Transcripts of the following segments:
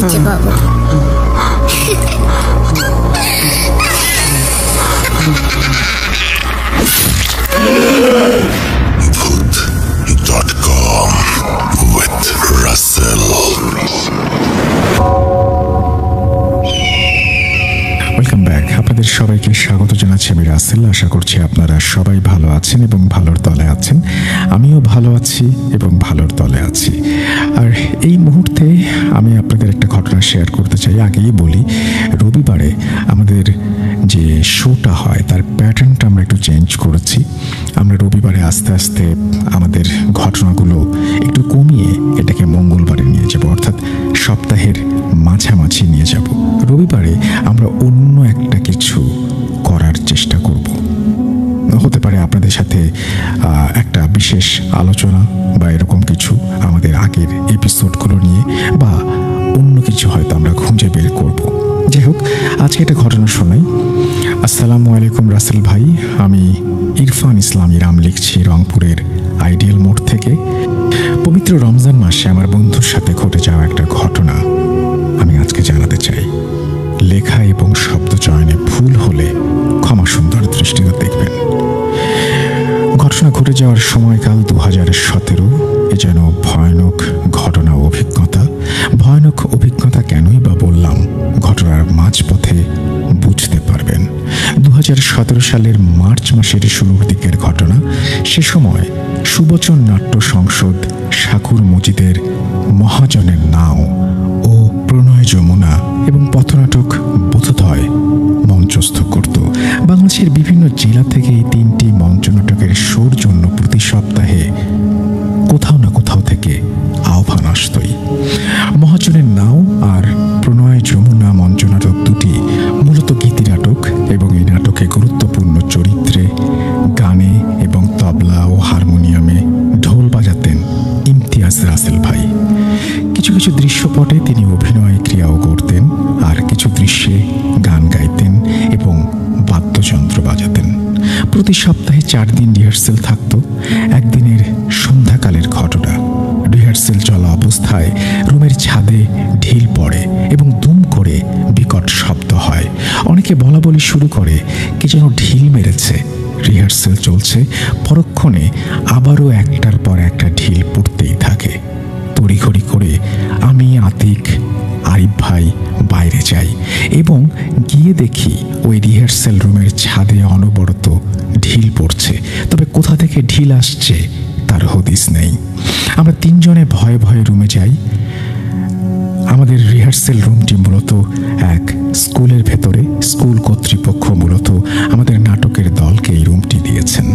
খুঁজে পাবো। Voot.com with Russell. Welcome back. আপনাদের সবাইকে স্বাগত জানাচ্ছি আমি রাসেল। আশা করছি আপনারা সবাই ভালো আছেন এবং ভালোর তলে আছেন। আমিও ভালো আছি এবং ভালোর তলে আছি। আর এই মুহূর্তে আমি আপনাদের একটা ঘটনা শেয়ার করতে চাই। আগেই বলি, রবিবারে আমাদের যে শোটা হয় তার প্যাটার্নটা আমরা একটু চেঞ্জ করেছি। আমরা রবিবারে আস্তে আস্তে আমাদের ঘটনাগুলো একটু কমিয়ে এটাকে মঙ্গলবারে নিয়ে যাব, অর্থাৎ সপ্তাহের মাঝামাঝি নিয়ে যাব। রবিবারে আমরা অন্য একটা কিছু করার চেষ্টা করব। হতে পারে আপনাদের সাথে একটা বিশেষ আলোচনা বা এরকম কিছু আমাদের আগের এপিসোডগুলো নিয়ে, বা অন্য কিছু হয়তো আমরা খুঁজে বের করব। যাই হোক, আজকে একটা ঘটনা শোনাই। আসসালামু আলাইকুম রাসেল ভাই, আমি ইরফান ইসলাম ইরাম লিখছি রংপুরের আইডিয়াল মোড় থেকে। পবিত্র রমজান মাসে আমার বন্ধুর সাথে ঘটে যাওয়া একটা ঘটনা আমি আজকে জানাতে চাই। লেখা এবং শব্দ চয়নে ভুল হলে ক্ষমা সুন্দর দৃষ্টিতে দেখবেন। ঘটনা ঘটে যাওয়ার সময়কাল 2017। এ যেন ভয়ানক ঘটনা অভিজ্ঞতা। ভয়ানক অভিজ্ঞতা কেনই বা বললাম, ঘটনার মাঝপথে বুঝতে পারবেন। 2017 সালের মার্চ মাসের শুরুর দিকের ঘটনা। সে সময় সুবচন নাট্য সংসদ শাকুর মজিদের মহাজনের নাও ও প্রণয় যমুনা এবং পথনাটক বোধোদয় মঞ্চস্থ করত। বাংলাদেশের বিভিন্ন জেলা থেকে এই তিনটি মঞ্চনাটকের শোর জন্য প্রতি সপ্তাহে কোথাও না কোথাও থেকে আহ্বান আসতই। মহাজনের নাও আর প্রণয় যমুনা মঞ্চনাটক দুটি মূলত গীতি নাটক, এবং এই নাটকে গুরুত্বপূর্ণ চরিত্রে গানে এবং তবলা ও হারমোনিয়ামে ঢোল বাজাতেন ইমতিয়াজ রাসেল ভাই। কিছু কিছু দৃশ্যপটে তিনি অভিনয় ক্রিয়াও করতেন, আর কিছু দৃশ্যে গান গাইতেন এবং বাদ্যযন্ত্র বাজাতেন। প্রতি সপ্তাহে 4 দিন রিহার্সেল থাকত। একদিনের সন্ধ্যাকালের ঘটনা। রিহার্সেল চলা অবস্থায় রুমের ছাদে ঢিল পড়ে এবং দুম করে বিকট শব্দ হয়। অনেকে বলা বলি শুরু করে কে যেন ঢিল মেরেছে। রিহার্সেল চলছে, পরক্ষণে আবারও একটার পর একটা ঢিল পড়তেই থাকে। তড়িঘড়ি করে আমি, আতিক, আরিফ ভাই বাইরে যাই এবং গিয়ে দেখি ওই রিহার্সেল রুমের ছাদে অনবরত ঢিল পড়ছে। তবে কোথা থেকে ঢিল আসছে তার হদিস নেই। আমরা 3 জনে ভয়ে ভয়ে রুমে যাই। আমাদের রিহার্সেল রুমটি মূলত এক স্কুলের ভেতরে। স্কুল কর্তৃপক্ষ মূলত আমাদের নাটকের দলকে এই রুমটি দিয়েছেন।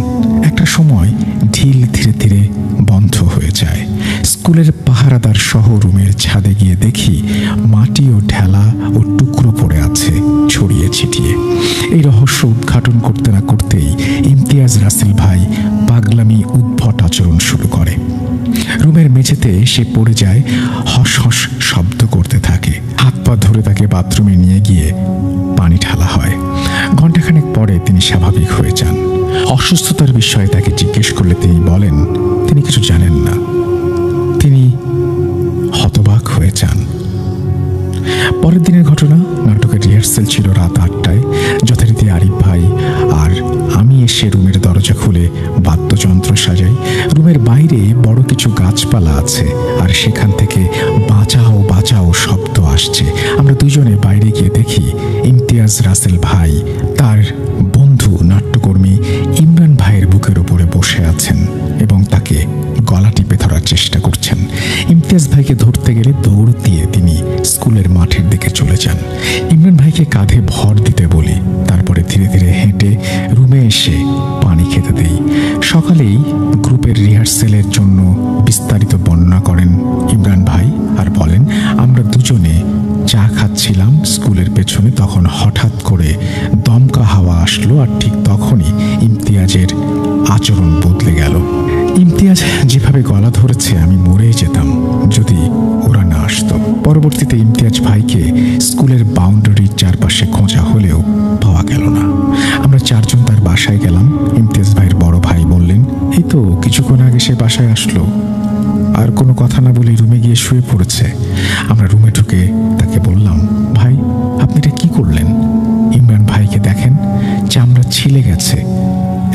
একটা সময় ঢিল ধীরে ধীরে বন্ধ হয়ে যায়। স্কুলের পাহারাদার সহ রুমের ছাদে গিয়ে দেখি মাটি ও ঢেলা ও টুকরো পড়ে আছে ছড়িয়ে ছিটিয়ে। এই রহস্য উদ্ঘাটন করতে না করতেই ইমতিয়াজ রাসেল ভাই পাগলামি উদ্ভট আচরণ শুরু করে। রুমের মেঝেতে সে পড়ে যায়, হস হস শব্দ করতে থাকে। হাত পা ধরে তাকে বাথরুমে নিয়ে গিয়ে পানি ঢালা হয়। ঘণ্টাখানেক পরে তিনি স্বাভাবিক হয়ে যান। অসুস্থতার বিষয়ে তাকে জিজ্ঞেস করলে তিনি বলেন তিনি কিছু জানেন না। তিনি হতবাক হয়ে যান। পরের দিনের ঘটনা। নাটকের রিহার্সেল ছিল রাত 8টায়। যথারীতি আরিফ ভাই আর আমি এসে রুমের দরজা খুলে বাদ্যযন্ত্র সাজাই। রুমের বাইরে বড় কিছু গাছপালা আছে, আর সেখান থেকে বাঁচাও বাঁচাও শব্দ আসছে। আমরা দুজনে বাইরে গিয়ে দেখি ইমতিয়াজ রাসেল ভাই তার বন্ধু নাট্যকর্মী ইমরান ভাইয়ের বুকের উপরে বসে আছেন এবং তাকে গলা টিপে ধরার চেষ্টা করছেন। ইমতিয়াজ ভাইকে ধরতে গেলে দৌড় দিয়ে তিনি স্কুলের মাঠের দিকে চলে যান। ইমরান ভাইকে কাঁধে ভর দিতে বলি, তারপরে ধীরে ধীরে হেঁটে রুমে এসে পানি খেতে দেই। সকালেই গ্রুপের রিহার্সেলের জন্য বিস্তারিত বর্ণনা করেন ইমরান ভাই, আর বলেন আমরা দুজনে চা খাচ্ছিলাম স্কুলের পেছনে। তখন হঠাৎ করে দমকা হাওয়া আসলো, আর ঠিক তখনই ইমতিয়াজের আচরণ বদলে গেল। ইমতিয়াজ যেভাবে গলা ধরেছে আমি মরেই যেতাম যদি ওরা না আসতো। পরবর্তীতে ইমতিয়াজ ভাইকে স্কুলের বাউন্ডারির চারপাশে খোঁজা হলেও পাওয়া গেল না। আমরা 4 জন তার বাসায় গেলাম। ইমতিয়াজ ভাইয়ের বড় ভাই বললেন এই তো কিছুক্ষণ আগে সে বাসায় আসলো। আর কোনো কথা না বলে রুমে গিয়ে শুয়ে পড়েছে। আমরা রুমে ঢুকে তাকে বললাম, ভাই আপনি এটা কি করলেন? ইমরান ভাইকে দেখেন চামড়া ছিলে গেছে,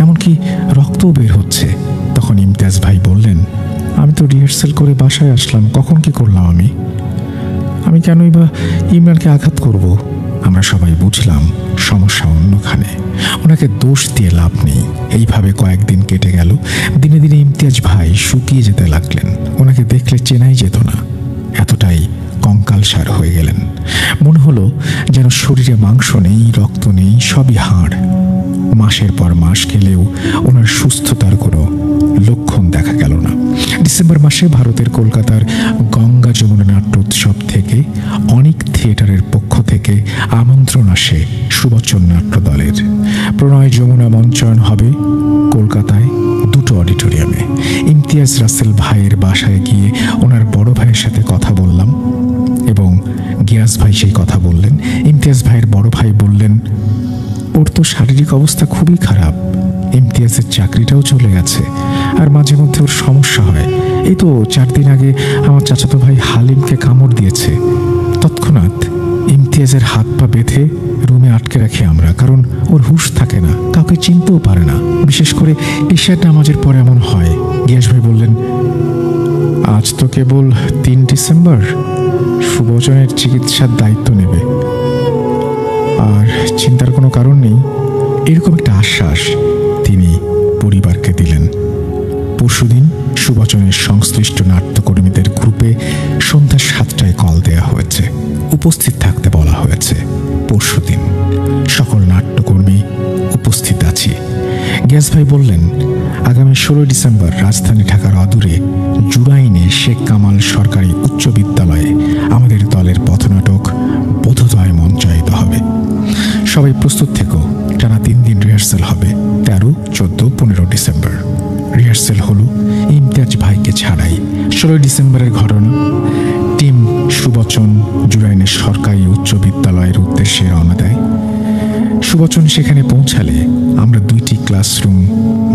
এমনকি রক্তও বের হচ্ছে। তখন ইমতিয়াজ ভাই বললেন, আমি তো রিহার্সাল করে বাসায় আসলাম, কখন কি করলাম আমি কেনই বা ইমরানকে আঘাত করব? আমরা সবাই বুঝলাম সমস্যা অন্যখানে, ওনাকে দোষ দিয়ে লাভ নেই। এইভাবে কয়েকদিন কেটে গেল। দিনে দিনে ইমতিয়াজ ভাই শুকিয়ে যেতে লাগলেন। ওনাকে দেখলে চেনাই যেত না, এতটাই কঙ্কালসার হয়ে গেলেন। মনে হলো যেন শরীরে মাংস নেই, রক্ত নেই, সবই হাড়। মাসের পর মাস গেলেও ওনার সুস্থতার কোনো লক্ষণ দেখা গেল না। ডিসেম্বর মাসে ভারতের কলকাতার গঙ্গা যমুনা নাট্য উৎসব থেকে অনেক থিয়েটারের পক্ষ থেকে আমন্ত্রণ আসে সুবচন নাট্য দলের। প্রণয় যমুনা মঞ্চায়ন হবে কলকাতায় 2টো অডিটোরিয়ামে। ইমতিয়াজ রাসেল ভাইয়ের বাসায় গিয়ে ওনার বড় ভাইয়ের সাথে কথা বললাম এবং গিয়াস ভাই সেই কথা বললেন। ইমতিয়াজ ভাইয়ের বড় ভাই বললেন, ওর তো শারীরিক অবস্থা খুবই খারাপ, ইমতিয়াজের চাকরিটাও চলে গেছে, আর মাঝে মধ্যে ওর সমস্যা হয়। এই তো 4 দিন আগে আমার চাচাতো ভাই হালিমকে কামড় দিয়েছে। তৎক্ষণাৎ ইমতিয়াজের হাত পা বেঁধে রুমে আটকে রাখি আমরা, কারণ ওর হুঁশ থাকে না, কাউকে চিনতেও পারে না। বিশেষ করে ঈশার নামাজের পর এমন হয়। গিয়াস ভাই বললেন, আজ তো কেবল 3 ডিসেম্বর, সুবচনের চিকিৎসার দায়িত্ব নেবে, আর চিন্তার কোনো কারণ নেই। এরকম একটা আশ্বাস তিনি পরিবারকে দিলেন। পরশুদিন সুবচনের সংশ্লিষ্ট নাট্যকর্মীদের গ্রুপে সন্ধ্যা 7টায় কল দেয়া হয়েছে, উপস্থিত থাকতে বলা হয়েছে। পরশুদিন সকল নাট্যকর্মী উপস্থিত আছি। গ্যাস ভাই বললেন, আগামী 16 ডিসেম্বর রাজধানী ঢাকার অদূরে জুরাইনে শেখ কামাল সরকারি উচ্চ বিদ্যালয়ে আমাদের দলের পথনাটক বোধোদয় মঞ্চায়িত হবে। সবাই প্রস্তুত থেকো। টানা 3 দিন রিহার্সাল হবে। 13, 14, 15 ডিসেম্বর রিহার্সাল হলো ইমতিয়াজ ভাইকে ছাড়াই। 16 ডিসেম্বরের ঘটনা, টিম সুবচন জুরাইনের সরকারি উচ্চ বিদ্যালয়ের উদ্দেশ্যে রওনা দেয়। সুবচন সেখানে পৌঁছালে আমরা 2টি ক্লাসরুম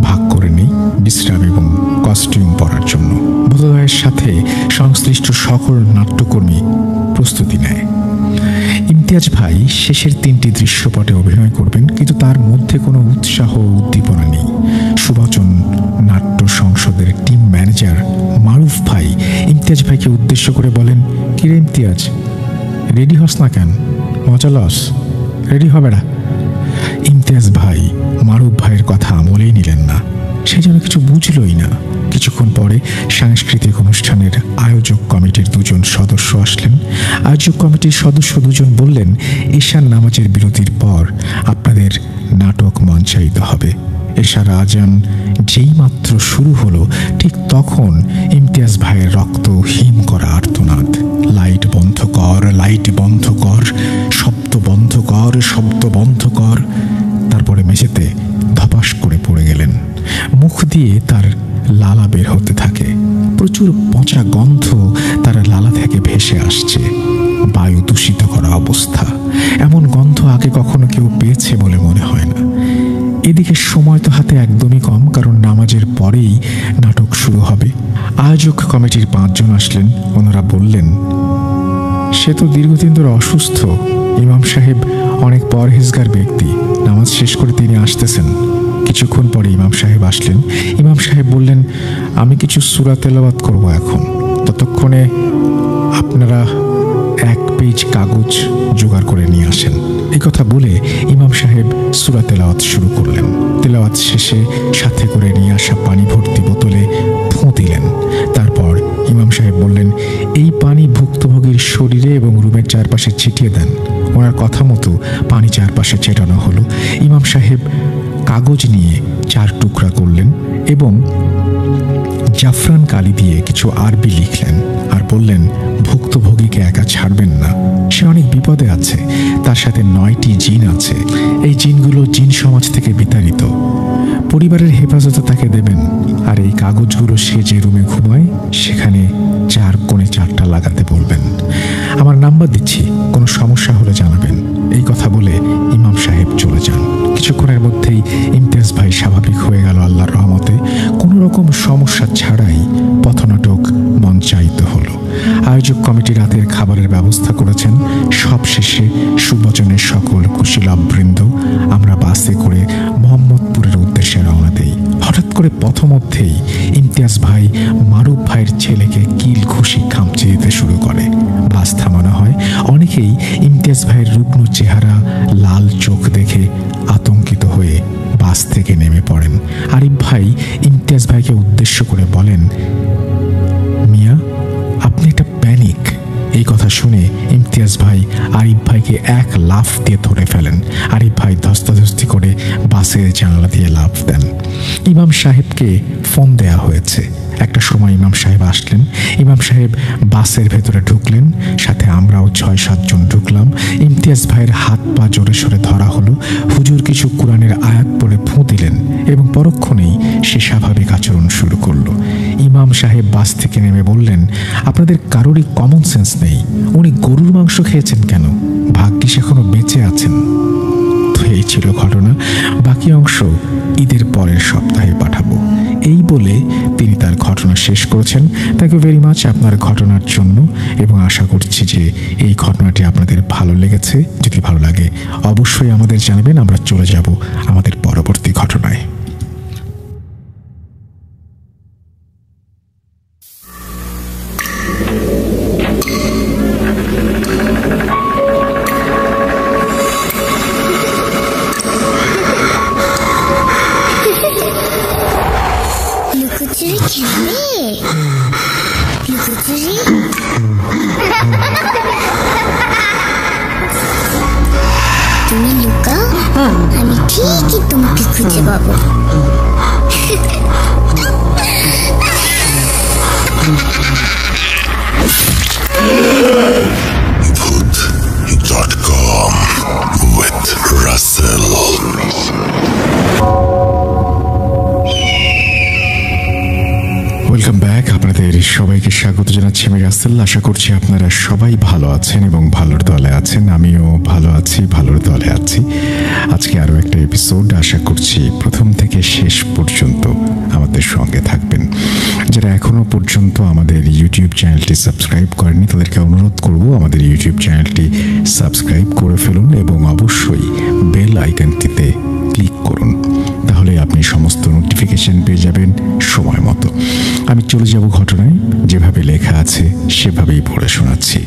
ভাগ করে নিই বিশ্রাম এবং কস্টিউম পরার জন্য। বোধোদয়ের সাথে সংশ্লিষ্ট সকল নাট্যকর্মী প্রস্তুতি নেয়। ইমতিয়াজ ভাই শেষের 3টি দৃশ্যপটে অভিনয় করবেন, কিন্তু তার মধ্যে কোনো উৎসাহ উদ্দীপনা নেই। সুবচন নাট্য সংসদের টিম ম্যানেজার মারুফ ভাই ইমতিয়াজ ভাইকে উদ্দেশ্য করে বলেন, কিরে ইমতিয়াজ, রেডি হস না কেন? মজা লস, রেডি হবে না? ইমতিয়াজ ভাই মারুফ ভাইয়ের কথা আমলেই নিলেন না, সে যেন কিছু বুঝলই না। কিছুক্ষণ পরে সাংস্কৃতিক অনুষ্ঠানের আয়োজক কমিটির 2জন সদস্য আসলেন। আয়োজক কমিটির সদস্য 2জন বললেন, ঈশার নামাজের বিরতির পর আপনাদের নাটক মঞ্চায়িত হবে। এশার আজান যেই মাত্র শুরু হলো, ঠিক তখন ইমতিয়াজ ভাইয়ের রক্ত হিম করা আর্তনাদ। লাইট বন্ধ কর, লাইট বন্ধ কর, শব্দ বন্ধ কর, শব্দ বন্ধ কর। তারপরে মেঝেতে ধপাস করে পড়ে গেলেন। মুখ দিয়ে তার লালা বের হতে থাকে। প্রচুর পচা গন্ধ তার লালা থেকে ভেসে আসছে। বায়ু দূষিত করা অবস্থা। এমন গন্ধ আগে কখনো কেউ পেয়েছে বলে মনে হয় না। এদিকে সময় তো হাতে একদমই কম, কারণ নামাজের পরেই নাটক শুরু হবে। আয়োজক কমিটির 5 জন আসলেন। ওনারা বললেন, সে তো দীর্ঘদিন ধরে অসুস্থ, ইমাম সাহেব অনেক পরহেজগার ব্যক্তি, নামাজ শেষ করে তিনি আসতেছেন। কিছুক্ষণ পরে ইমাম সাহেব আসলেন। ইমাম সাহেব বললেন, আমি কিছু সূরা তেলাওয়াত করব এখন, ততক্ষণে আপনারা 1 পেজ কাগজ জোগাড় করে নিয়ে আসেন। এই কথা বলে ইমাম সাহেব সূরা তেলাওয়াত শুরু করলেন। তেলাওয়াত শেষে সাথে করে নিয়ে আসা পানি ভর্তি বোতলে ফুঁ দিলেন। তারপর ইমাম সাহেব বললেন, এই পানি ভুক্তভোগীর শরীরে এবং রুমের চারপাশে ছিটিয়ে দেন। ওনার কথা মতো পানি চারপাশে ছেটানো হলো। ইমাম সাহেব কাগজ নিয়ে 4 টুকরা করলেন এবং জাফরান কালি দিয়ে কিছু আরবি লিখলেন আর বললেন, ভুক্তভোগীকে একা ছাড়বেন না, সে অনেক বিপদে আছে, তার সাথে 9টি জিন আছে। এই জিনগুলো জিন সমাজ থেকে বিতাড়িত, পরিবারের হেফাজতে তাকে দেবেন। আর এই কাগজগুলো সে যে রুমে ঘুমায় সেখানে 4 কোণে 4টা লাগাতে বলবেন। আমার নাম্বার দিচ্ছি, কোনো সমস্যা হলে জানাবেন। এই কথা বলে ইমাম সাহেব চলে যান। কিছুক্ষণের মধ্যেই ইমতিয়াজ ভাই স্বাভাবিক হয়ে গেল আল্লাহর রহমতে। কোনো রকম সমস্যা ছাড়াই পথনাটক বাসে করে মোহাম্মদপুরের উদ্দেশ্যে রওনা দেই। হঠাৎ করে পথমধ্যেই ইমতিয়াজ ভাই মারুফ ভাইয়ের ছেলেকে কিল ঘুষি খামচে দিতে শুরু করে। বাস থামানো হয়। অনেকেই ইমতিয়াজ ভাইয়ের রুগ্ন চেহারা, লাল চোখ দেখে আতঙ্কিত হয়ে বাস থেকে নেমে পড়েন। আরিফ ভাই ইমতিয়াজ ভাইকে উদ্দেশ্য করে বলেন, মিয়া, আপনি একটা প্যানিক। এই কথা শুনে ইমতিয়াজ ভাই আরিফ ভাইকে এক লাফ দিয়ে ধরে ফেলেন। আরিফ ভাই ধস্তাধস্তি করে বাসের জানালা দিয়ে লাফ দেন। ইমাম সাহেবকে ফোন দেয়া হয়েছে। একটা সময় ইমাম সাহেব আসলেন। ইমাম সাহেব বাসের ভেতরে ঢুকলেন, সাথে আমরাও 6-7 জন ঢুকলাম। ইমতিয়াজ ভাইয়ের হাত পা জোরে সরে ধরা হলো। হুজুর কিছু কোরআনের আয়াত পড়ে ফুঁ দিলেন এবং পরক্ষণেই সে স্বাভাবিক আচরণ শুরু করলো। ইমাম সাহেব বাস থেকে নেমে বললেন, আপনাদের কারোরই কমন সেন্স নেই। উনি গরুর মাংস খেয়েছেন কেন? ভাগ্যিস এখনো বেঁচে আছেন। তো এই ছিল ঘটনা। বাকি অংশ ঈদের পরের সপ্তাহে পাঠাবো। এই বলে তিনি তার ঘটনা শেষ করেছেন। থ্যাংক ইউ ভেরি মাচ আপনার ঘটনার জন্য, এবং আশা করছি যে এই ঘটনাটি আপনাদের ভালো লেগেছে। যদি ভালো লাগে অবশ্যই আমাদের জানাবেন। আমরা চলে যাব আমাদের পরবর্তী ঘটনায়। তুমি লুকাও, আমি ঠিকই তোমাকে খুঁজে পাবো। Voot.com with Russell. Welcome back. আপনাদের সবাইকে স্বাগত জানাচ্ছি আমি রাসেল। আশা করছি আপনারা সবাই ভালো আছেন এবং ভালোর দলে আছেন। আমিও ভালো আছি, ভালোর দলে আছি। আজকে আরও একটা এপিসোড। আশা করছি প্রথম থেকে শেষ পর্যন্ত আমাদের সঙ্গে থাকবেন। যারা এখনও পর্যন্ত আমাদের ইউটিউব চ্যানেলটি সাবস্ক্রাইব করেননি তাদেরকে অনুরোধ করব আমাদের ইউটিউব চ্যানেলটি সাবস্ক্রাইব করে ফেলুন এবং অবশ্যই বেল আইকনটিতে ক্লিক করুন। তাহলে আপনি সমস্ত নোটিফিকেশন পেয়ে যাবেন সময় মতো। আমি চলে যাব ঘটনায়। যেভাবে লেখা আছে সেভাবেই পড়ে শোনাচ্ছি।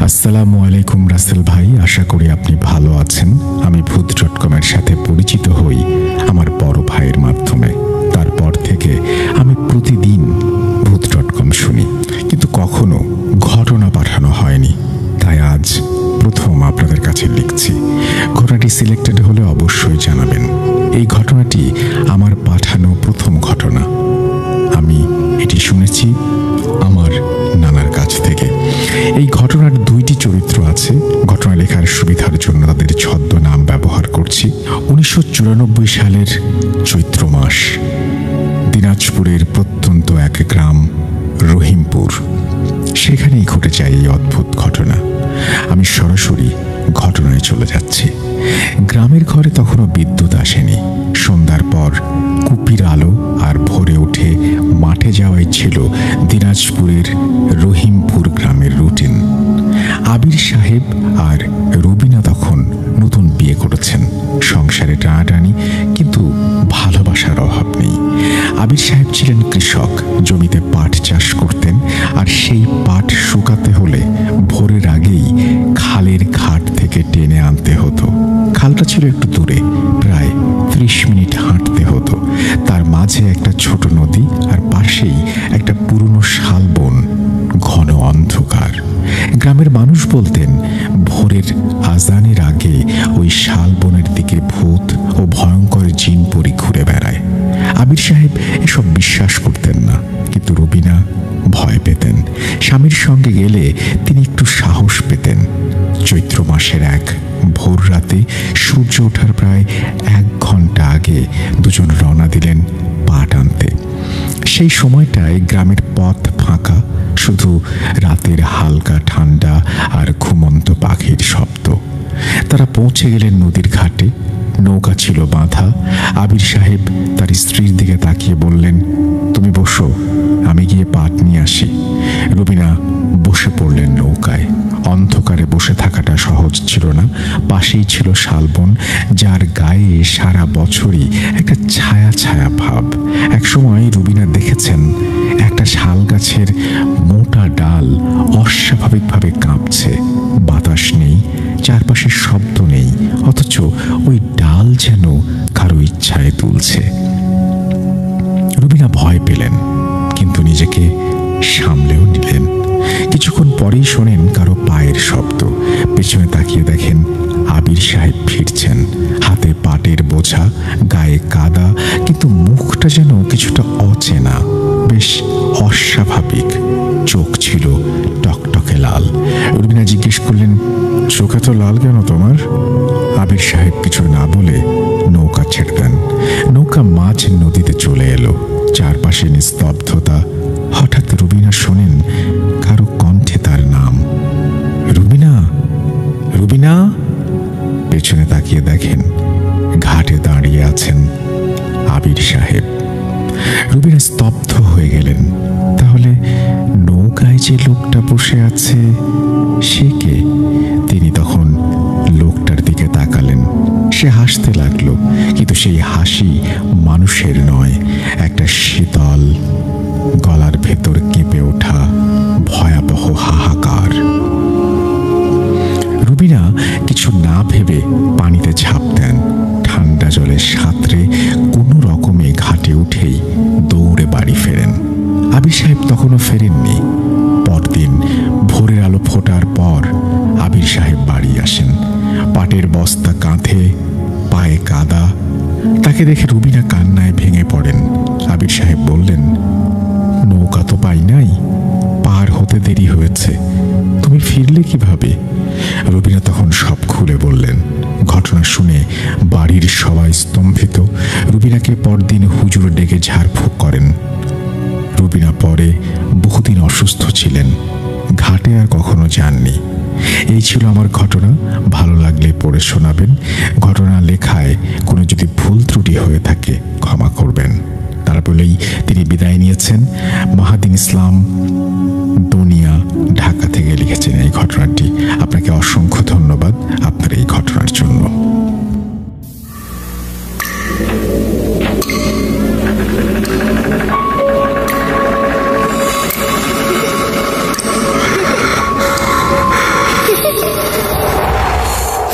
আসসালামু আলাইকুম রাসেল ভাই, আশা করি আপনি ভালো আছেন। আমি ভূত.com-এর সাথে পরিচিত হই আমার বড় ভাইয়ের মাধ্যমে। তারপর থেকে আমি প্রতিদিন ভূত.com শুনি, কিন্তু কখনো ঘটনা পাঠানো হয়নি। তাই আজ প্রথম আপনাদের কাছে লিখছি। ঘটনাটি সিলেক্টেড হলে অবশ্যই জানাবেন। এই ঘটনাটি আমার পাঠানো প্রথম ঘটনা। আমি এটি শুনেছি আমার নানার কাছ থেকে। এই ঘটনার 2টি চরিত্র আছে। ঘটনা লেখার সুবিধার জন্য তাদের ছদ্মনাম ব্যবহার করছি। 1994 সালের চৈত্র মাস, দিনাজপুরের প্রত্যন্ত এক গ্রাম রহিমপুর, সেখানেই ঘটে যায় এই অদ্ভুত ঘটনা। আমি সরাসরি ঘটনায় চলে যাচ্ছি। গ্রামের ঘরে তখনও বিদ্যুৎ আসেনি। সন্ধ্যার পর কুপির আলো আর ভোরে উঠে মাঠে যাওয়াই ছিল দিনাজপুরের রহিমপুর গ্রামের রুটিন। আবির সাহেব আর রুবিনা তখন নতুন বিয়ে করেছেন। সংসারে টানাটানি, কিন্তু ভালোবাসার অভাব নেই। আবির সাহেব ছিলেন কৃষক, জমিতে পাট চাষ করতেন। আর সেই পাট শুকাতে হলে ভোরের আগেই খালের ঘাট থেকে টেনে আনতে হতো। খালটা ছিল একটু দূরে, প্রায় 30 মিনিট হাঁটতে হতো। তার মাঝে একটা ছোট নদী আর পাশেই একটা পুরনো শালবন। ঘন অন্ধকার। গ্রামের মানুষ বলতেন ভোরের আজানের আগে ওই শালবনের দিকে ভূত ও ভয়ঙ্কর জিন পরি ঘুরে বেড়ায়। আবির সাহেব এসব বিশ্বাস করতেন না, কিন্তু রুবিনা ভয় পেতেন। স্বামীর সঙ্গে গেলে তিনি একটু সাহস পেতেন। চৈত্র মাসের এক ভোর রাতে সূর্য ওঠার প্রায় 1 ঘন্টা আগে দুজন রওনা দিলেন পাট আনতে। সেই সময়টায় গ্রামের পথ ফাঁকা, শুধু রাতের হালকা ঠান্ডা আর ঘুমন্ত পাখির শব্দ। তারা পৌঁছে গেলেন নদীর ঘাটে। নৌকা ছিল বাঁধা। আবির সাহেব তার স্ত্রীর দিকে তাকিয়ে বললেন, তুমি বসো, আমি গিয়ে পাট নিয়ে আসি। রুবিনা বসে পড়লেন নৌকায়। অন্ধকারে বসে থাকাটা সহজ ছিল না। পাশেই ছিল শালবন, যার গায়ে সারা বছরই একটা ছায়া ছায়া ভাব। একসময় রুবিনা দেখেছেন একটা শাল গাছের মোটা ডাল অস্বাভাবিকভাবে কাঁপছে। বাতাস নেই, চারপাশে শব্দ নেই, অথচ ওই ডাল যেন কারো ইচ্ছায় দুলছে। রুবিনা ভয় পেলেন, কিন্তু নিজেকে সামলেও নিলেন। কিছুক্ষণ পরেই শোনেন কারো পায়ের শব্দ। পেছনে তাকিয়ে দেখেন আবির সাহেব ফিরছেন, হাতে পাটের বোঝা, গায়ে কাদা, কিন্তু মুখটা যেন কিছুটা অচেনা, বেশ অস্বাভাবিক। চোখ ছিল টকটকে লাল। রুবিনা জিজ্ঞেস করলেন, চোখ এত লাল কেন তোমার? আবির সাহেব কিছু না বলে নৌকা ছেড়ে দেন। নৌকা মাঝ নদীতে চলে এলো। চারপাশে নিস্তব্ধতা। হঠাৎ রুবিনা শোনেন কারো কণ্ঠে তার নাম, রুবিনা, রুবিনা। পেছনে তাকিয়ে দেখেন ঘাটে দাঁড়িয়ে আছেন আবির সাহেব। রুবিনা স্তব্ধ হয়ে গেলেন। তাহলে নৌকায় যে লোকটা বসে আছে সে কে? তিনি তখন লোকটার দিকে তাকালেন। সে হাসতে লাগলো, কিন্তু সেই হাসি মানুষের নয়, একটা শীতল, গলার ভেতর কেঁপে ওঠা ভয়াবহ হাহাকার। রুবিনা কিছু না ভেবে পানিতে ঝাঁপ দেন। ঠান্ডা জলে সাঁতরে কোনো রকমে ঘাটে উঠেই দৌড়ে বাড়ি ফেরেন। আবির সাহেব তখনও ফেরেননি। পরদিন ভোরের আলো ফোটার পর আবির সাহেব বাড়ি আসেন। পাটের বস্তা কাঁধে, পায়ে কাদা। তাকে দেখে রুবিনা কান্নায় ভেঙে পড়েন। আবির সাহেব বললেন, নৌকা তো পাই নাই, পার হতে দেরি হয়েছে, তুমি ফিরলে কিভাবে? রুবিনা তখন সব খুলে বললেন। ঘটনা শুনে বাড়ির সবাই স্তম্ভিত। রুবিনাকে পরদিন হুজুর ডেকে ঝাড়ফুঁক করেন। রুবিনা পরে বহুদিন অসুস্থ ছিলেন, ঘাটে আর কখনো যাননি। এই ছিল আমার ঘটনা। ভালো লাগলে পড়ে শোনাবেন। ঘটনা লেখায় কোনো যদি ভুল ত্রুটি হয়ে থাকে ক্ষমা করবেন। তারা বলেই তিনি বিদায় নিয়েছেন। মাহাদিন ইসলাম দুনিয়া, ঢাকা থেকে লিখেছেন এই ঘটনাটি। আপনাকে অসংখ্য ধন্যবাদ আপনার এই ঘটনার জন্য।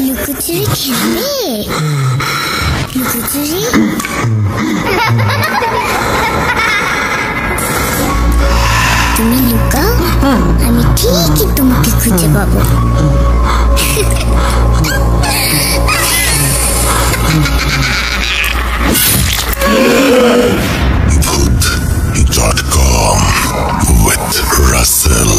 লুকোচুরি খেলবে? লুকোচুরি? তুমি লুকাও, আমি ঠিকই তোমাকে খুঁজে পাবো। Voot.com with Russell.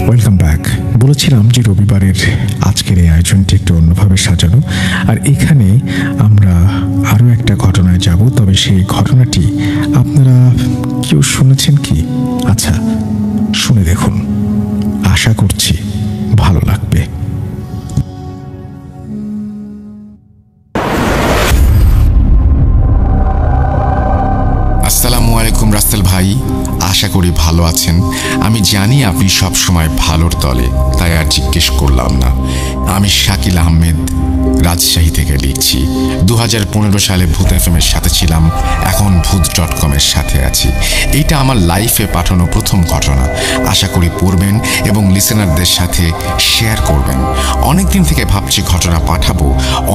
Welcome back. বলেছিলাম যে রবিবারের আজকের এই আয়োজনটি একটু অন্যভাবে সাজানো, আর এখানে আমরা আরও একটা ঘটনায় যাব। তবে সেই ঘটনাটি আপনারা কেউ শুনেছেন কি? আচ্ছা, শুনে দেখুন, আশা করছি ভালো লাগবে। আসসালামু আলাইকুম রাসেল ভাই, আশা করি ভালো আছেন। আমি জানি আপনি সব সময় ভালোর দলে, তাই আর জিজ্ঞেস করলাম না। আমি শাকিল আহমেদ, রাজশাহী থেকে লিখছি। 2015 সালে ভূত এফএমের সাথে ছিলাম, এখন ভূত.com-এর সাথে আছি। এইটা আমার লাইফে পাঠানো প্রথম ঘটনা। আশা করি পড়বেন এবং লিসেনারদের সাথে শেয়ার করবেন। অনেকদিন থেকে ভাবছি ঘটনা পাঠাবো,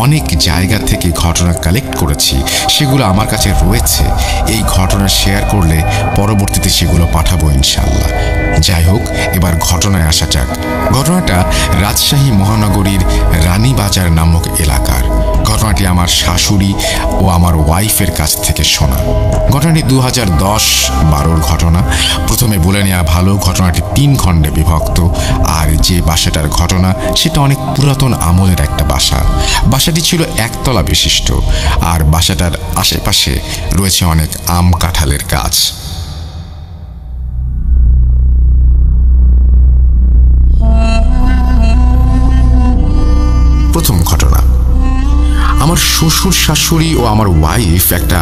অনেক জায়গা থেকে ঘটনা কালেক্ট করেছি, সেগুলো আমার কাছে রয়েছে। এই ঘটনা শেয়ার করলে পরবর্তীতে সেগুলো পাঠাবো ইনশাল্লাহ। যাই হোক, এবার ঘটনায় আসা যাক। ঘটনাটা রাজশাহী মহানগরীর রানীবাজার নামক এলাকার। ঘটনাটি আমার শাশুড়ি ও আমার ওয়াইফের কাছ থেকে শোনা। ঘটনাটি 2010-12 ঘটনা। প্রথমে বলে নেওয়া ভালো, ঘটনাটি 3 খণ্ডে বিভক্ত। আর যে বাসাটার ঘটনা সেটা অনেক পুরাতন আমলের একটা বাসা। বাসাটি ছিল একতলা বিশিষ্ট, আর বাসাটার আশেপাশে রয়েছে অনেক আম কাঁঠালের গাছ। প্রথম ঘটনা, আমার শ্বশুর শাশুড়ি ও আমার ওয়াইফ একটা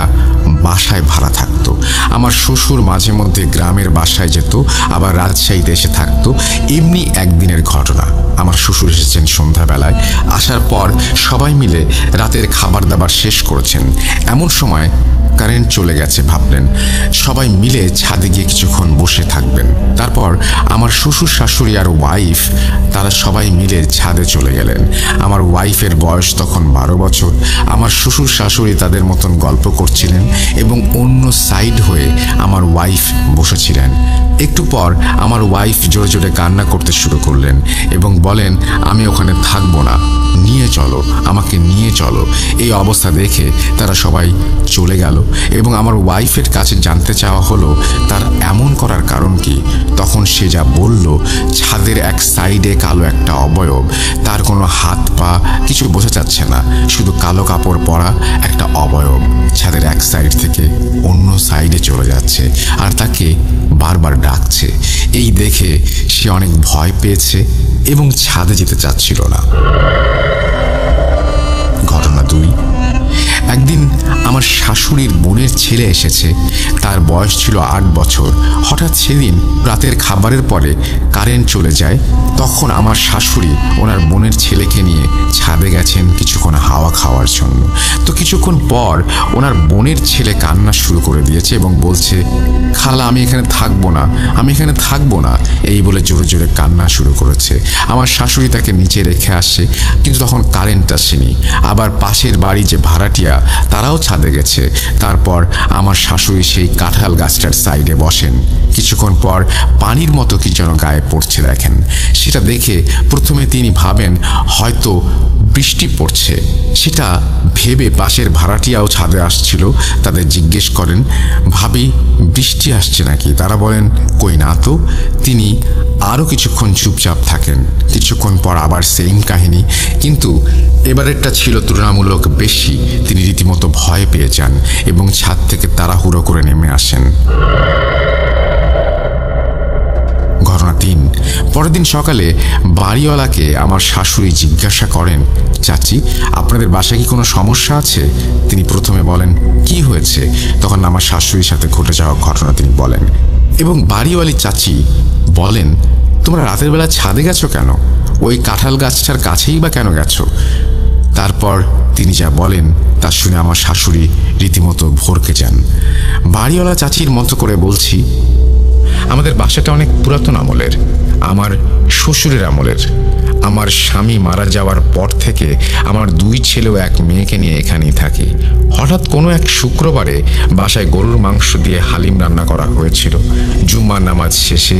বাসায় ভাড়া থাকতো। আমার শ্বশুর মাঝে মধ্যে গ্রামের বাসায় যেত, আবার রাজশাহীতে এসে থাকতো। এমনি একদিনের ঘটনা, আমার শ্বশুর এসেছেন সন্ধ্যাবেলায়, আসার পর সবাই মিলে রাতের খাবার দাবার শেষ করেছেন। এমন সময় কারেন্ট চলে গেছে। ভাবলেন সবাই মিলে ছাদে গিয়ে কিছুক্ষণ বসে থাকবেন। তারপর আমার শ্বশুর শাশুড়ি আর ওয়াইফ তারা সবাই মিলে ছাদে চলে গেলেন। আমার ওয়াইফের বয়স তখন 12 বছর। আমার শ্বশুর শাশুড়ি তাদের মতন গল্প করছিলেন এবং অন্য সাইড হয়ে আমার ওয়াইফ বসেছিলেন। একটু পর আমার ওয়াইফ জোরে জোরে কান্না করতে শুরু করলেন এবং বলেন, আমি ওখানে থাকবো না, নিয়ে চলো, আমাকে নিয়ে চলো। এই অবস্থা দেখে তারা সবাই চলে গেল এবং আমার ওয়াইফের কাছে জানতে চাওয়া হলো তার এমন করার কারণ কি। তখন সে যা বলল, ছাদের এক সাইডে কালো একটা অবয়ব, তার কোনো হাত পা কিছু বোঝা যাচ্ছে না, শুধু কালো কাপড় পরা একটা অবয়ব ছাদের এক সাইড থেকে অন্য সাইডে চলে যাচ্ছে আর তাকে বারবার ডাকছে। এই দেখে সে অনেক ভয় পেয়েছে এবং ছাদে যেতে চাচ্ছিল না। ঘটনা 2। একদিন আমার শাশুড়ির বোনের ছেলে এসেছে। তার বয়স ছিল 8 বছর। হঠাৎ সেদিন রাতের খাবারের পরে কারেন্ট চলে যায়। তখন আমার শাশুড়ি ওনার বোনের ছেলেকে নিয়ে ছাদে গেছেন কিছুক্ষণ হাওয়া খাওয়ার জন্য। তো কিছুক্ষণ পর ওনার বোনের ছেলে কান্না শুরু করে দিয়েছে এবং বলছে, খালা আমি এখানে থাকবো না, আমি এখানে থাকবো না, এই বলে জোরে জোরে কান্না শুরু করেছে। আমার শাশুড়ি তাকে নিচে রেখে আসে, কিন্তু তখন কারেন্ট আসেনি। আবার পাশের বাড়ি যে ভাড়াটিয়া তারাও ছাদে গেছে। তারপর আমার শাশুড়ি সেই কাঁঠাল গাছটার সাইডে বসেন। কিছুক্ষণ পর পানির মতো কি যেন গায়ে পড়ছে দেখেন। সেটা দেখে প্রথমে তিনি ভাবেন হয়তো বৃষ্টি পড়ছে। সেটা ভেবে পাশের ভাড়াটিয়াও ছাদে আসছিল, তাদের জিজ্ঞেস করেন, ভাবি বৃষ্টি আসছে নাকি? তারা বলেন, কই না তো। তিনি আরও কিছুক্ষণ চুপচাপ থাকেন। কিছুক্ষণ পর আবার সেম কাহিনী, কিন্তু এবারেরটা ছিল তুলনামূলক বেশি। তিনি রীতিমতো ভয় পেয়ে যান এবং ছাদ থেকে তাড়াহুড়ো করে নেমে আসেন। ঘটনা 3। পরের দিন সকালে বাড়িওয়ালাকে আমার শাশুড়ি জিজ্ঞাসা করেন, চাচি আপনাদের বাসায় কি কোনো সমস্যা আছে? তিনি প্রথমে বলেন, কি হয়েছে? তখন আমার শাশুড়ির সাথে ঘটে যাওয়া ঘটনা তিনি বলেন এবং বাড়িওয়ালি চাচি বলেন, তোমরা রাতের বেলা ছাদে গেছো কেন? ওই কাঁঠাল গাছটার কাছেই বা কেন গেছো? তারপর তিনি যা বলেন তা শুনে আমার শাশুড়ি রীতিমতো ভরকে যান। বাড়িওয়ালা চাচির মতো করে বলছি, আমাদের বাসাটা অনেক পুরাতন আমলের, আমার শ্বশুরের আমলের। আমার স্বামী মারা যাওয়ার পর থেকে আমার 2 ছেলে ও 1 মেয়েকে নিয়ে এখানেই থাকি। হঠাৎ কোনো এক শুক্রবারে বাসায় গরুর মাংস দিয়ে হালিম রান্না করা হয়েছিল। জুম্মার নামাজ শেষে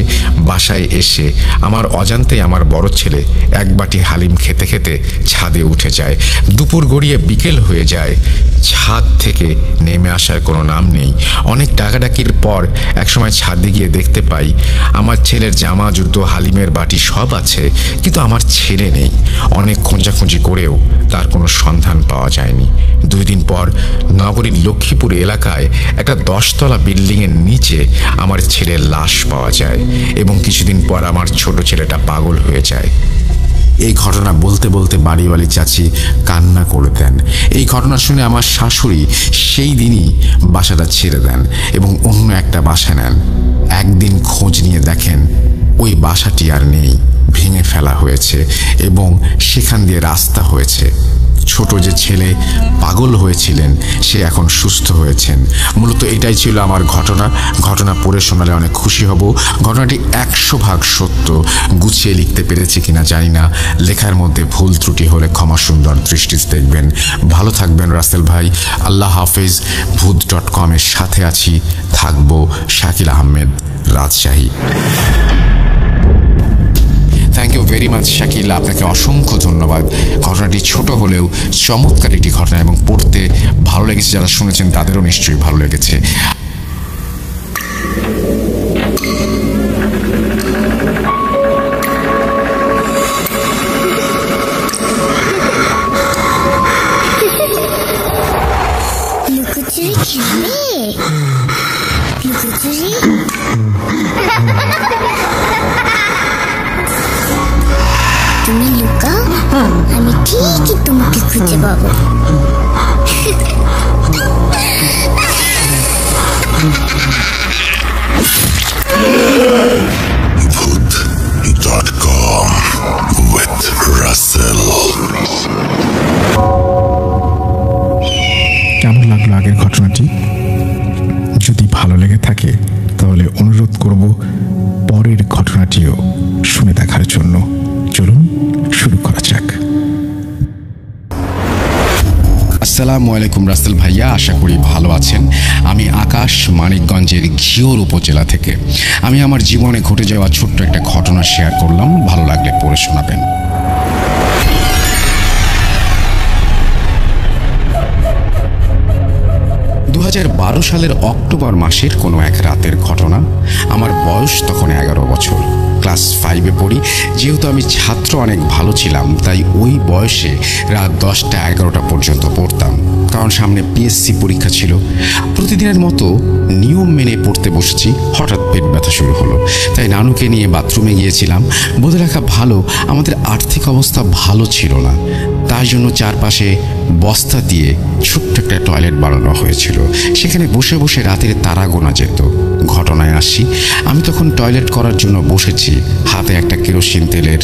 বাসায় এসে আমার অজান্তে আমার বড় ছেলে 1 বাটি হালিম খেতে খেতে ছাদে উঠে যায়। দুপুর গড়িয়ে বিকেল হয়ে যায়, ছাদ থেকে নেমে আসার কোনো নাম নেই। অনেক ডাকাডাকির পর একসময় ছাদে গিয়ে দেখতে পাই আমার ছেলের জামা, জুতো, হালিমের বাটি সব আছে, কিন্তু আমার ছেলে নেই। অনেক খোঁজাখুঁজি করেও তার কোনো সন্ধান পাওয়া যায়নি। 2 দিন পর নগরীর লক্ষ্মীপুর এলাকায় একটা 10 তলা বিল্ডিংয়ের নিচে আমার ছেলের লাশ পাওয়া যায় এবং কিছুদিন পর আমার ছোট ছেলেটা পাগল হয়ে যায়। এই ঘটনা বলতে বলতে বাড়িওয়ালি চাচি কান্না করে দেন। এই ঘটনা শুনে আমার শাশুড়ি সেই দিনই বাসাটা ছেড়ে দেন এবং অন্য একটা বাসা নেন। একদিন খোঁজ নিয়ে দেখেন ওই বাসাটি আর নেই, ভেঙে ফেলা হয়েছে এবং সেখান দিয়ে রাস্তা হয়েছে। ছোট যে ছেলে পাগল হয়েছিলেন সে এখন সুস্থ হয়েছেন। মূলত এটাই ছিল আমার ঘটনা পড়ে শোনালে অনেক খুশি হব। ঘটনাটি 100% সত্য। গুছিয়ে লিখতে পেরেছি কিনা জানি না, লেখার মধ্যে ভুল ত্রুটি হলে ক্ষমা সুন্দর দৃষ্টিতে দেখবেন। ভালো থাকবেন রাসেল ভাই। আল্লাহ হাফেজ। ভূত.com এর সাথে আছি, থাকবো। Shakil Ahmed, Rajshahi. Thank you very much Shakil, আপনাকে অসংখ্য ধন্যবাদ। ঘটনাটি ছোট হলেও চমৎকার একটি ঘটনা এবং পড়তে ভালো লেগেছে। যারা শুনেছেন তাদেরও নিশ্চয়ই ভালো লেগেছে। তুমি লুকাও আমি ঠিকই তোমাকে খুঁজে পাবো। Voot.com with Russell. কেমন লাগলো আগের ঘটনাটি? যদি ভালো লেগে থাকে তাহলে অনুরোধ করব পরের ঘটনাটিও শুনে দেখার জন্য। চলুন শুরু করা যাক। আসসালামু আলাইকুম রাসেল ভাইয়া, আশা করি ভালো আছেন। আমি আকাশ, মানিকগঞ্জের ঘিওর উপজেলা থেকে। আমি আমার জীবনে ঘটে যাওয়া ছোট্ট একটা ঘটনা শেয়ার করলাম, ভালো লাগলে পড়ে শোনাবেন। 2012 সালের অক্টোবর মাসের কোনো এক রাতের ঘটনা। আমার বয়স তখন 11 বছর, ক্লাস 5-এ পড়ি। যেহেতু আমি ছাত্র অনেক ভালো ছিলাম, তাই ওই বয়সে রাত 10টা-11টা পর্যন্ত পড়তাম, কারণ সামনে পিএসসি পরীক্ষা ছিল। প্রতিদিনের মতো নিয়ম মেনে পড়তে বসেছি, হঠাৎ পেট ব্যথা শুরু হলো। তাই নানুকে নিয়ে বাথরুমে গিয়েছিলাম। বলে রাখা ভালো, আমাদের আর্থিক অবস্থা ভালো ছিল না, তাই জন্য চারপাশে বস্তা দিয়ে ছোট্ট একটা টয়লেট বানানো হয়েছিল। সেখানে বসে বসে রাতের তারা গোনা যেত। ঘটনায় আসি, আমি তখন টয়লেট করার জন্য বসেছি, হাতে একটা কেরোসিন তেলের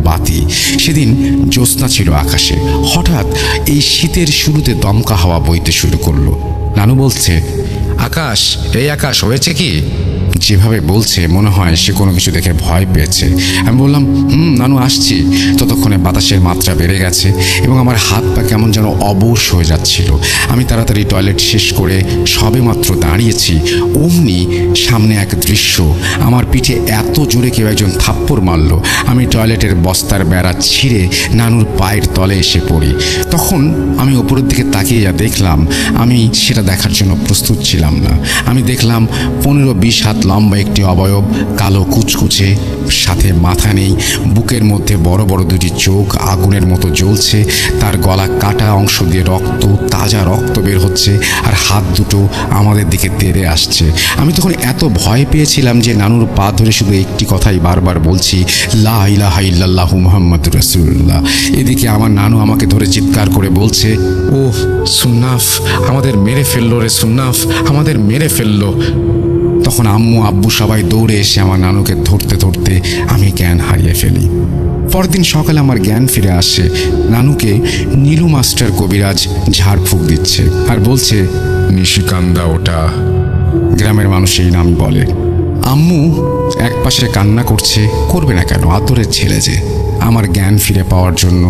বাতি। সেদিন জ্যোৎস্না ছিল আকাশে। হঠাৎ এই শীতের শুরুতে দমকা হাওয়া বইতে শুরু করলো। নানু বলছে, আকাশ, এই আকাশ, হয়েছে কি? যেভাবে বলছে মনে হয় সে কোনো কিছু দেখে ভয় পেয়েছে। আমি বললাম, নানু আসছি। ততক্ষণে বাতাসের মাত্রা বেড়ে গেছে এবং আমার হাত পা কেমন যেন অবশ হয়ে যাচ্ছিল। আমি তাড়াতাড়ি টয়লেট শেষ করে সবে মাত্র দাঁড়িয়েছি, অমনি সামনে এক দৃশ্য। আমার পিঠে এত জোরে কেউ একজন থাপ্পড় মারল। আমি টয়লেটের বস্তার বেড়া ছিঁড়ে নানুর পায়ের তলে এসে পড়ি। তখন আমি ওপরের দিকে তাকিয়ে যা দেখলাম, আমি সেটা দেখার জন্য প্রস্তুত ছিলাম না। আমি দেখলাম 15-20 হাত লম্বা একটি অবয়ব, কালো কুচকুচে, সাথে মাথা নেই, বুকের মধ্যে বড় বড় দুটি চোখ আগুনের মতো জ্বলছে, তার গলা কাটা অংশ দিয়ে রক্ত, তাজা রক্ত বের হচ্ছে, আর হাত দুটো আমাদের দিকে তেড়ে আসছে। আমি তখন এত ভয় পেয়েছিলাম যে নানুর পা ধরে শুধু একটি কথাই বারবার বলছি, লা ইলাহা ইল্লাল্লাহু মুহাম্মাদুর রাসূলুল্লাহ। এদিকে আমার নানু আমাকে ধরে চিৎকার করে বলছে, ও সুন্নাফ, আমাদের মেরে ফেললো রে সুন্নাফ, আমাদের মেরে ফেললো। তখন আম্মু আব্বু সবাই দৌড়ে এসে আমার নানুকে ধরতে ধরতে আমি জ্ঞান হারিয়ে ফেলি। পরের দিন সকালে আমার জ্ঞান ফিরে আসে। নানুকে নীলু মাস্টার কবিরাজ ঝাড়ফুঁক দিচ্ছে আর বলছে, নিশিকান্দা ওটা। গ্রামের মানুষ এই নাম বলে। আম্মু এক পাশে কান্না করছে, করবে না কেন, আদরের ছেলে যে। আমার জ্ঞান ফিরে পাওয়ার জন্য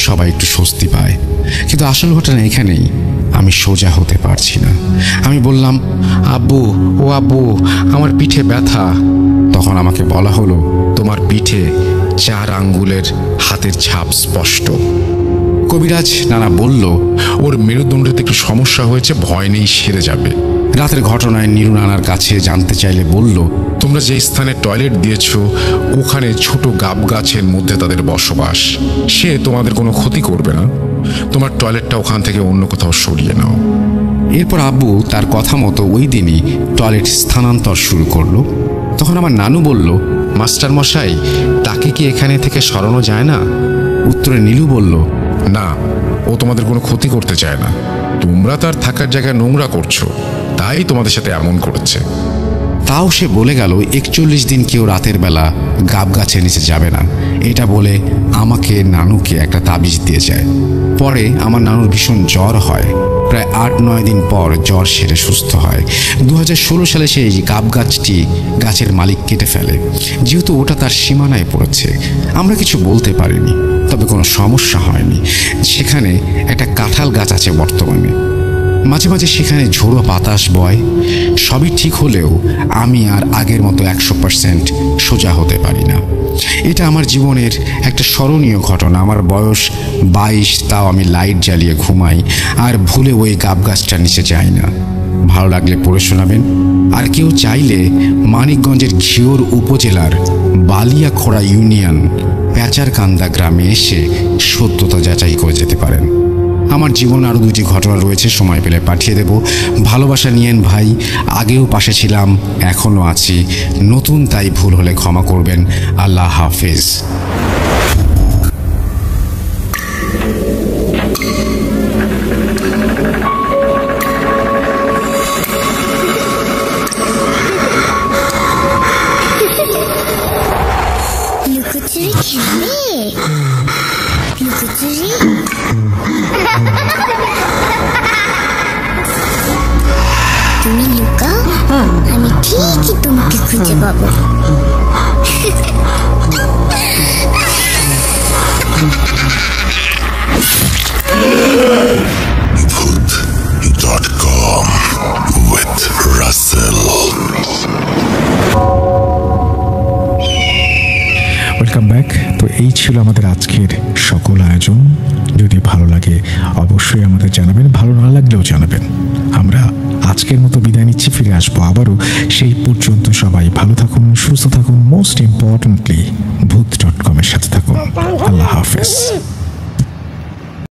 সবাই একটু স্বস্তি পায়, কিন্তু আসল ঘটনা এখানেই। আমি সোজা হতে পারছি না। আমি বললাম, আব্বু, ও আব্বু, আমার পিঠে ব্যথা। তখন আমাকে বলা হলো, তোমার পিঠে 4 আঙ্গুলের হাতের ছাপ স্পষ্ট। কবিরাজ নানা বলল, ওর মেরুদণ্ডেতে একটু সমস্যা হয়েছে, ভয় নেই, সেরে যাবে। রাতের ঘটনায় নীলু নানার কাছে জানতে চাইলে বলল, তোমরা যে স্থানে টয়লেট দিয়েছ ওখানে ছোট গাব গাছের মধ্যে তাদের বসবাস। সে তোমাদের কোনো ক্ষতি করবে না, তোমার টয়লেটটা ওখান থেকে অন্য কোথাও সরিয়ে নাও। এরপর আব্বু তার কথা মতো ওই দিনই টয়লেট স্থানান্তর শুরু করলো। তখন আমার নানু বলল, মাস্টার মশাই, তাকে কি এখানে থেকে সরানো যায় না? উত্তরে নীলু বলল, না, ও তোমাদের কোনো ক্ষতি করতে চায় না, তোমরা তার থাকার জায়গায় নোংরা করছো, তাই তোমাদের সাথে এমন করেছে। তাও সে বলে গেল 41 দিন কেউ রাতের বেলা গাব গাছের নিচে যাবে না, এটা বলে আমাকে নানুকে একটা তাবিজ দিয়ে যায়। পরে আমার নানুর ভীষণ জ্বর হয়। প্রায় 8-9 দিন পর জ্বর সেরে সুস্থ হয়। 2016 সালে সেই গাব গাছটি গাছের মালিক কেটে ফেলে, যেহেতু ওটা তার সীমানায় পড়েছে। আমরা কিছু বলতে পারিনি, তবে কোনো সমস্যা হয়নি। সেখানে একটা কাঁঠাল গাছ আছে বর্তমানে। মাঝে মাঝে সেখানে ঝোড়ো বাতাস বয়। সবই ঠিক হলেও আমি আর আগের মতো 100% সোজা হতে পারি না। এটা আমার জীবনের একটা স্মরণীয় ঘটনা। আমার বয়স 22, তাও আমি লাইট জ্বালিয়ে ঘুমাই আর ভুলে ওই গাব গাছটার নিচে যাই না। ভালো লাগলে পড়ে শোনাবেন। আর কেউ চাইলে মানিকগঞ্জের ঘিওর উপজেলার বালিয়াখোড়া ইউনিয়ন প্যাচারকান্দা গ্রামে এসে সত্যতা যাচাই করে যেতে পারেন। আমার জীবনে আরও 2টি ঘটনা রয়েছে, সময় পেলে পাঠিয়ে দেব। ভালোবাসা নিয়েন ভাই, আগেও পাশে ছিলাম, এখনও আছি, নতুন তাই ভুল হলে ক্ষমা করবেন। আল্লাহ হাফেজ। লুকোচুরি তুমি লুকাও, আমি ঠিকই তোমাকে খুঁজে পাবো। Voot.com with Russell. Welcome back. তো এই ছিল আমাদের আজকের সকল আয়োজন। যদি ভালো লাগে অবশ্যই আমাদের জানাবেন, ভালো না লাগলেও জানাবেন। আমরা আজকের মতো বিদায় নিচ্ছি, ফিরে আসবো আবারও। সেই পর্যন্ত সবাই ভালো থাকুন, সুস্থ থাকুন, মোস্ট ইম্পর্টেন্টলি ভূত.com এর সাথে থাকুন। আল্লাহ হাফেজ।